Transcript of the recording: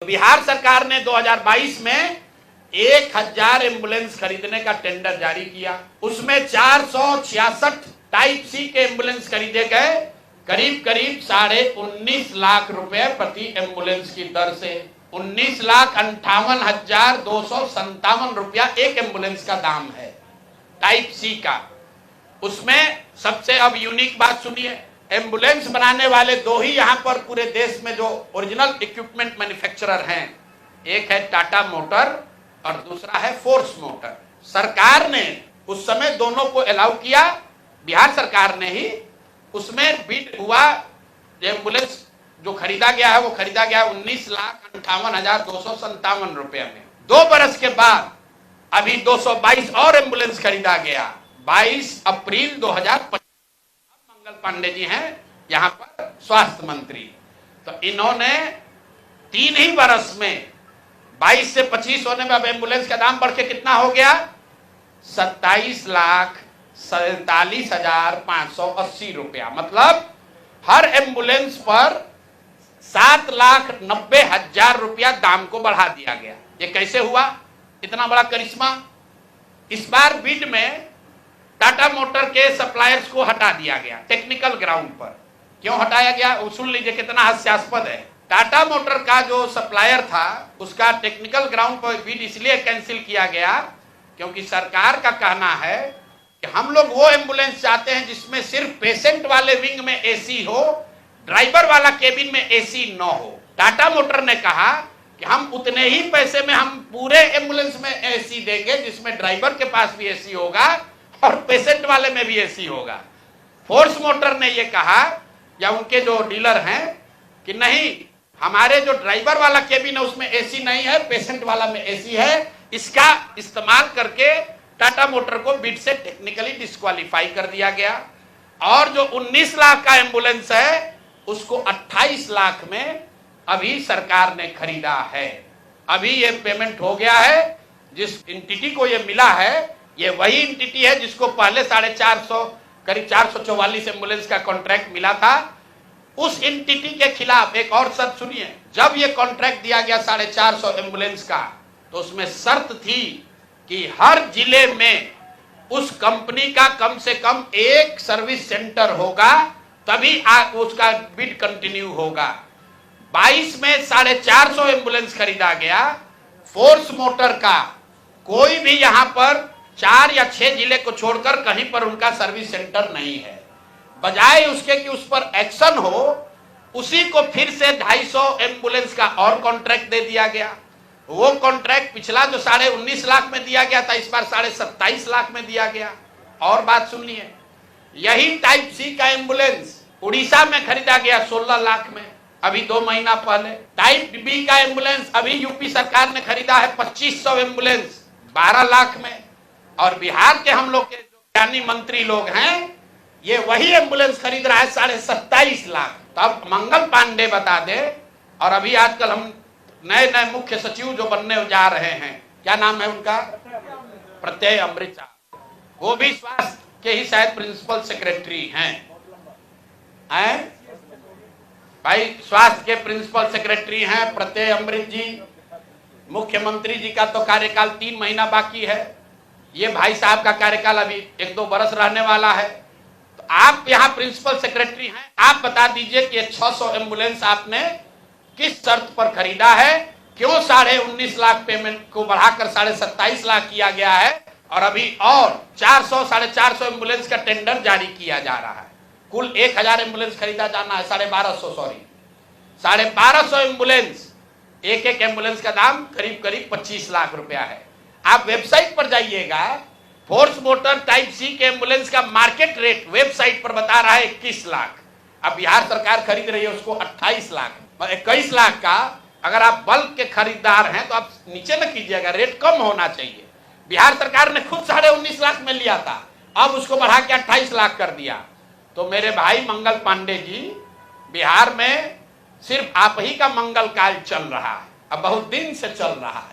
बिहार सरकार ने 2022 में 1000 एम्बुलेंस खरीदने का टेंडर जारी किया। उसमें 466 टाइप सी के एम्बुलेंस खरीदे गए, करीब करीब 19.5 लाख रुपए प्रति एम्बुलेंस की दर से। 19,58,257 रुपया एक एम्बुलेंस का दाम है टाइप सी का। उसमें सबसे अब यूनिक बात सुनिए, एम्बुलेंस बनाने वाले दो ही यहाँ पर पूरे देश में जो ओरिजिनल इक्विपमेंट मैन्युफैक्चरर हैं, एक है टाटा मोटर और दूसरा है फोर्स मोटर। सरकार ने उस समय दोनों को अलाउ किया, बिहार सरकार ने ही। उसमें बिड हुआ, एम्बुलेंस जो खरीदा गया है वो खरीदा गया 19,58,257 रुपये में। 2 बरस के बाद अभी 222 और एम्बुलेंस खरीदा गया। 22 अप्रैल 2025 मंगल पांडे जी हैं यहाँ पर स्वास्थ्य मंत्री, तो इन्होंने 3 ही बरस में 22 से 25 होने में अब एम्बुलेंस का दाम बढ़ के कितना हो गया, 27,47,580 रुपया। मतलब हर एम्बुलेंस पर 7,90,000 रुपया दाम को बढ़ा दिया गया। ये कैसे हुआ, इतना बड़ा करिश्मा? इस बार बिड में टाटा मोटर के सप्लायर्स को हटा दिया गया टेक्निकल ग्राउंड पर। क्यों हटाया गया वो सुन लीजिए, कितना हास्यास्पद है। टाटा मोटर का जो सप्लायर था उसका टेक्निकल ग्राउंड पर बिड इसलिए कैंसिल किया गया क्योंकि सरकार का कहना है कि हम लोग वो एम्बुलेंस चाहते हैं जिसमें सिर्फ पेशेंट वाले विंग में एसी हो, ड्राइवर वाला केबिन में एसी न हो। टाटा मोटर ने कहा कि हम उतने ही पैसे में हम पूरे एम्बुलेंस में एसी देंगे जिसमें ड्राइवर के पास भी एसी होगा और पेशेंट वाले में भी एसी होगा। फोर्स मोटर ने ये कहा, या उनके जो डीलर हैं, कि नहीं, हमारे जो ड्राइवर वाला केबिन है उसमें एसी नहीं है, पेशेंट वाला में एसी है। इसका इस्तेमाल करके टाटा मोटर को बिड से टेक्निकली डिस्क्वालीफाई कर दिया गया। और जो 19 लाख का एम्बुलेंस है उसको 28 लाख में अभी सरकार ने खरीदा है। अभी ये पेमेंट हो गया है। जिस एंटिटी को ये मिला है ये वही एंटिटी है जिसको पहले 450 करीब 444 एम्बुलेंस का कॉन्ट्रैक्ट मिला था। उस एंटिटी के खिलाफ एक और शर्त सुनिए, जब ये कॉन्ट्रैक्ट दिया गया 450 एम्बुलेंस का, तो उसमें शर्त थी कि हर जिले में उस कंपनी का कम से कम एक सर्विस सेंटर होगा, तभी उसका बिड कंटिन्यू होगा। 22 में 450 एम्बुलेंस खरीदा गया। फोर्स मोटर का कोई भी यहां पर 4 या 6 जिले को छोड़कर कहीं पर उनका सर्विस सेंटर नहीं है। बजाय उसके कि उस पर एक्शन हो, उसी को फिर से 250 एम्बुलेंस का और कॉन्ट्रैक्ट दे दिया गया। वो कॉन्ट्रैक्ट पिछला जो 19.5 लाख में दिया गया था, इस बार 27.5 लाख में दिया गया। और बात सुनिए, यही टाइप सी का एम्बुलेंस उड़ीसा में खरीदा गया 16 लाख में अभी 2 महीना पहले। टाइप बी का एम्बुलेंस अभी यूपी सरकार ने खरीदा है 2500 एम्बुलेंस 12 लाख में। और बिहार के हम लोग के जो ज्ञानी मंत्री लोग हैं, ये वही एम्बुलेंस खरीद रहा है 27.5 लाख। तो अब मंगल पांडे बता दे, और अभी आजकल हम नए मुख्य सचिव जो बनने जा रहे हैं, क्या नाम है उनका, प्रत्यय अमृत, वो भी स्वास्थ्य के ही शायद प्रिंसिपल सेक्रेटरी हैं। भाई स्वास्थ्य के प्रिंसिपल सेक्रेटरी हैं प्रत्यय अमृत जी। मुख्यमंत्री जी का तो कार्यकाल 3 महीना बाकी है। ये भाई साहब का कार्यकाल अभी 1-2 बरस रहने वाला है। तो आप यहाँ प्रिंसिपल सेक्रेटरी हैं, आप बता दीजिए कि 600 एम्बुलेंस आपने किस शर्त पर खरीदा है, क्यों 19.5 लाख पेमेंट को बढ़ाकर 27.5 लाख किया गया है, और अभी और 400-450 एम्बुलेंस का टेंडर जारी किया जा रहा है। कुल 1000 एम्बुलेंस खरीदा जाना है, 1250 एम्बुलेंस, एक एम्बुलेंस का दाम करीब 25 लाख रुपया है। आप वेबसाइट पर जाइएगा, फोर्स मोटर टाइप सी के एम्बुलेंस का मार्केट रेट वेबसाइट पर बता रहा है 21 लाख। अब बिहार सरकार खरीद रही है उसको 28 लाख। 21 लाख का अगर आप बल्क के खरीदार हैं तो आप नीचे न कीजिएगा, रेट कम होना चाहिए। बिहार सरकार ने खुद 19.5 लाख में लिया था, अब उसको बढ़ा के 28 लाख कर दिया। तो मेरे भाई मंगल पांडे जी, बिहार में सिर्फ आप ही का मंगल काल चल रहा है, अब बहुत दिन से चल रहा है।